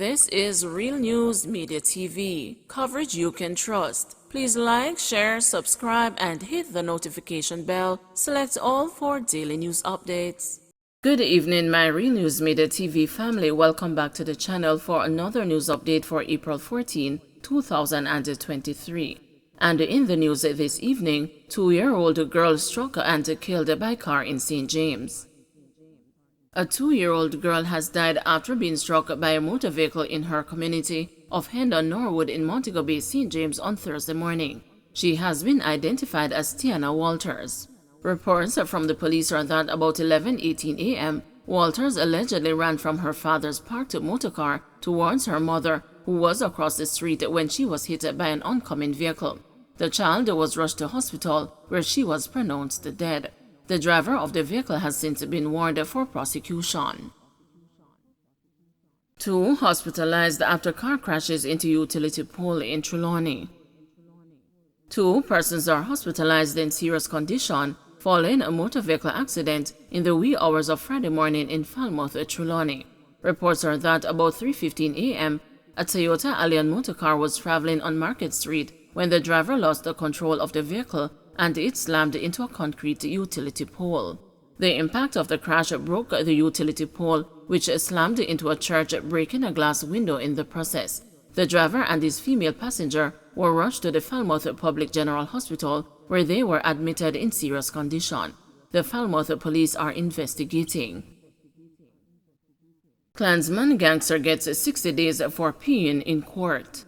This is Real News Media TV, coverage you can trust. Please like, share, subscribe, and hit the notification bell. Select all for daily news updates. Good evening, my Real News Media TV family. Welcome back to the channel for another news update for April 14, 2023. And in the news this evening, 2-year-old girl struck and killed by car in St. James. A 2-year-old girl has died after being struck by a motor vehicle in her community of Hendon Norwood in Montego Bay, St. James on Thursday morning. She has been identified as Tiana Walters. Reports from the police are that about 11:18 a.m., Walters allegedly ran from her father's parked motorcar towards her mother, who was across the street when she was hit by an oncoming vehicle. The child was rushed to hospital, where she was pronounced dead. The driver of the vehicle has since been warned for prosecution. 2 hospitalized after car crashes into utility pole in Trelawney. 2 persons are hospitalized in serious condition following a motor vehicle accident in the wee hours of Friday morning in Falmouth, Trelawney. Reports are that about 3:15 a.m., a Toyota Allion motorcar was traveling on Market Street when the driver lost the control of the vehicle and it slammed into a concrete utility pole. The impact of the crash broke the utility pole, which slammed into a church, breaking a glass window in the process. The driver and his female passenger were rushed to the Falmouth Public General Hospital, where they were admitted in serious condition. The Falmouth police are investigating. Klansman gangster gets 60 days for peeing in court.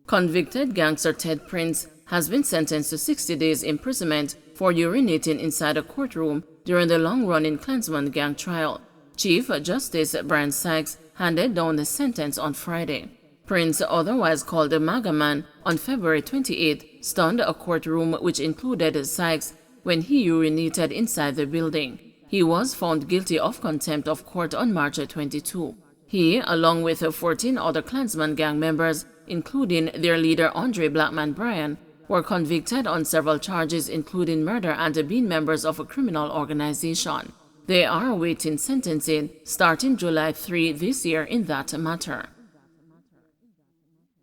Convicted gangster Ted Prince has been sentenced to 60 days imprisonment for urinating inside a courtroom during the long-running Klansman gang trial. Chief Justice Brian Sykes handed down the sentence on Friday. Prince, otherwise called the MAGA Man, on February 28, stunned a courtroom which included Sykes when he urinated inside the building. He was found guilty of contempt of court on March 22. He, along with 14 other Klansman gang members, including their leader Andre Blackman Bryan, were convicted on several charges including murder and being members of a criminal organization. They are awaiting sentencing starting July 3 this year in that matter.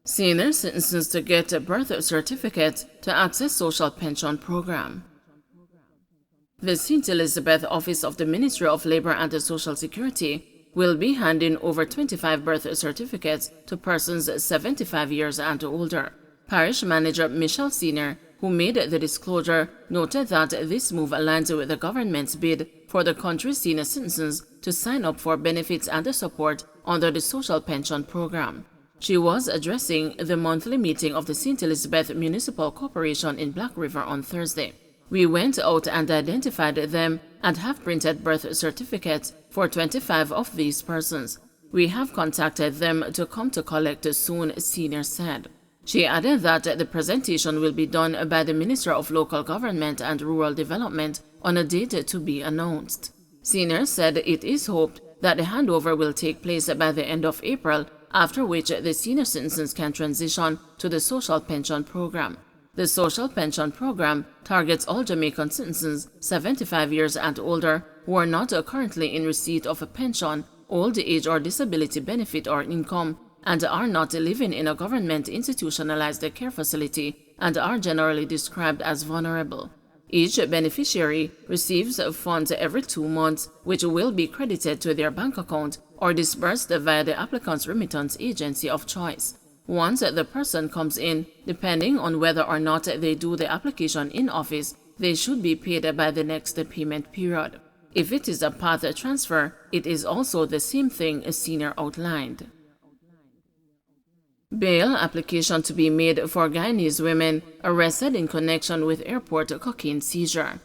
Senior citizens to get a birth certificate to access social pension program. The St. Elizabeth Office of the Ministry of Labor and Social Security will be handing over 25 birth certificates to persons 75 years and older. Parish Manager Michelle Senior, who made the disclosure, noted that this move aligns with the government's bid for the country's senior citizens to sign up for benefits and support under the social pension program. She was addressing the monthly meeting of the St. Elizabeth Municipal Corporation in Black River on Thursday. We went out and identified them and have printed birth certificates for 25 of these persons. We have contacted them to come to collect soon, Senior said. She added that the presentation will be done by the Minister of Local Government and Rural Development on a date to be announced. Senior said it is hoped that the handover will take place by the end of April, after which the senior citizens can transition to the social pension program. The social pension program targets all Jamaican citizens 75 years and older who are not currently in receipt of a pension, old age or disability benefit or income, and are not living in a government institutionalized care facility and are generally described as vulnerable. Each beneficiary receives funds every 2 months, which will be credited to their bank account or disbursed via the applicant's remittance agency of choice. Once the person comes in, depending on whether or not they do the application in office, they should be paid by the next payment period. If it is a path transfer, it is also the same thing as Senior outlined. Bail application to be made for Guyanese women arrested in connection with airport cocaine seizure.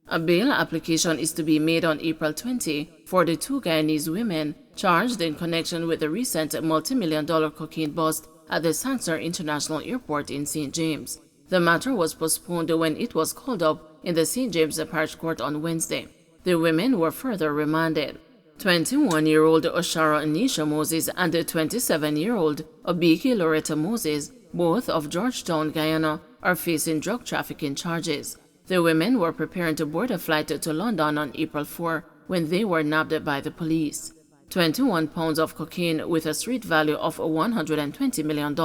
A bail application is to be made on April 20 for the 2 Guyanese women charged in connection with the recent multi-million-dollar cocaine bust at the Sansar International Airport in St. James. The matter was postponed when it was called up in the St. James Parish Court on Wednesday. The women were further remanded. 21-year-old Oshara Anisha Moses and 27-year-old Obiki Loretta Moses, both of Georgetown, Guyana, are facing drug trafficking charges. The women were preparing to board a flight to London on April 4 when they were nabbed by the police. 21 pounds of cocaine with a street value of $120 million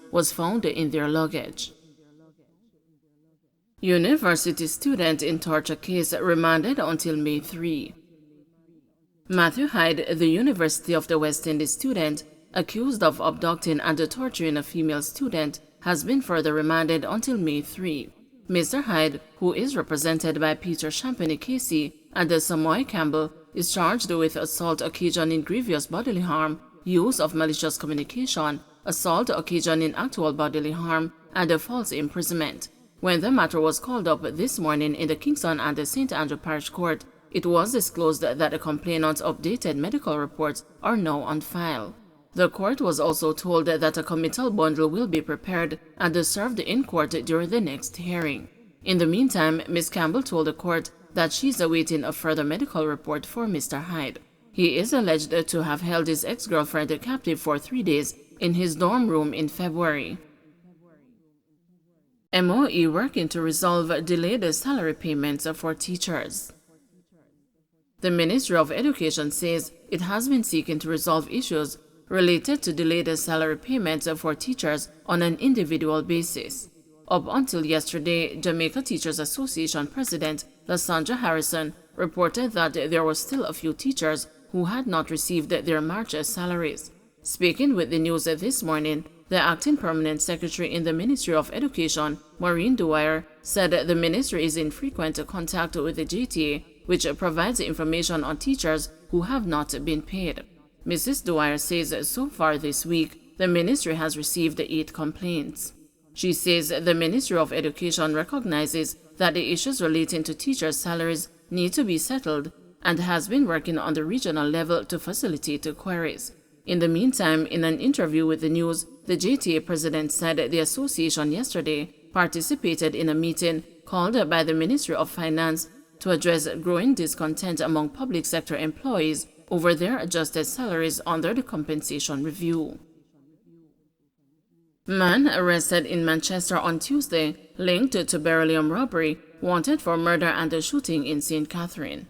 was found in their luggage. University student in torture case remanded until May 3. Matthew Hyde, the University of the West Indies student, accused of abducting and torturing a female student, has been further remanded until May 3. Mr. Hyde, who is represented by Peter Champagny Casey and Samoy Campbell, is charged with assault occasioning grievous bodily harm, use of malicious communication, assault occasioning actual bodily harm, and a false imprisonment. When the matter was called up this morning in the Kingston and the St. Andrew Parish Court, it was disclosed that the complainant's updated medical reports are now on file. The court was also told that a committal bundle will be prepared and served in court during the next hearing. In the meantime, Ms. Campbell told the court that she is awaiting a further medical report for Mr. Hyde. He is alleged to have held his ex-girlfriend captive for 3 days in his dorm room in February. MOE working to resolve delayed salary payments for teachers. The Ministry of Education says it has been seeking to resolve issues related to delayed salary payments for teachers on an individual basis. Up until yesterday, Jamaica Teachers Association President Lysandra Harrison reported that there were still a few teachers who had not received their March salaries. Speaking with the news this morning, the acting permanent secretary in the Ministry of Education, Maureen Dwyer, said the ministry is in frequent contact with the JTA, which provides information on teachers who have not been paid. Mrs. Dwyer says so far this week, the ministry has received 8 complaints. She says the Ministry of Education recognizes that the issues relating to teachers' salaries need to be settled and has been working on the regional level to facilitate queries. In the meantime, in an interview with the news, the JTA president said the association yesterday participated in a meeting called by the Ministry of Finance to address growing discontent among public sector employees over their adjusted salaries under the compensation review. Man arrested in Manchester on Tuesday linked to beryllium robbery, wanted for murder and a shooting in St. Catherine.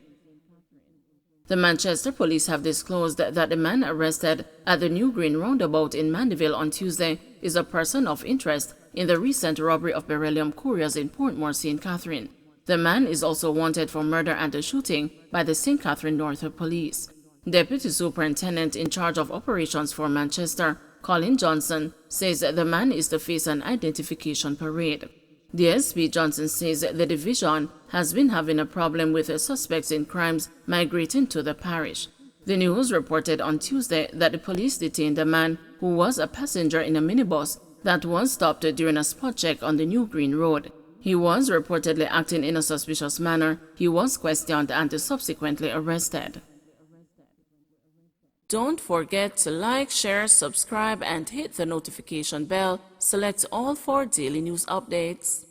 The Manchester police have disclosed that the man arrested at the New Green roundabout in Mandeville on Tuesday is a person of interest in the recent robbery of beryllium couriers in Portmore, St. Catherine. The man is also wanted for murder and a shooting by the St. Catherine North Police. Deputy Superintendent in charge of operations for Manchester, Colin Johnson, says the man is to face an identification parade. DSP Johnson says the division has been having a problem with suspects in crimes migrating to the parish. The news reported on Tuesday that the police detained a man who was a passenger in a minibus that was stopped during a spot check on the New Green Road. He was reportedly acting in a suspicious manner. He was questioned and subsequently arrested. Don't forget to like, share, subscribe, and hit the notification bell. Select all for daily news updates.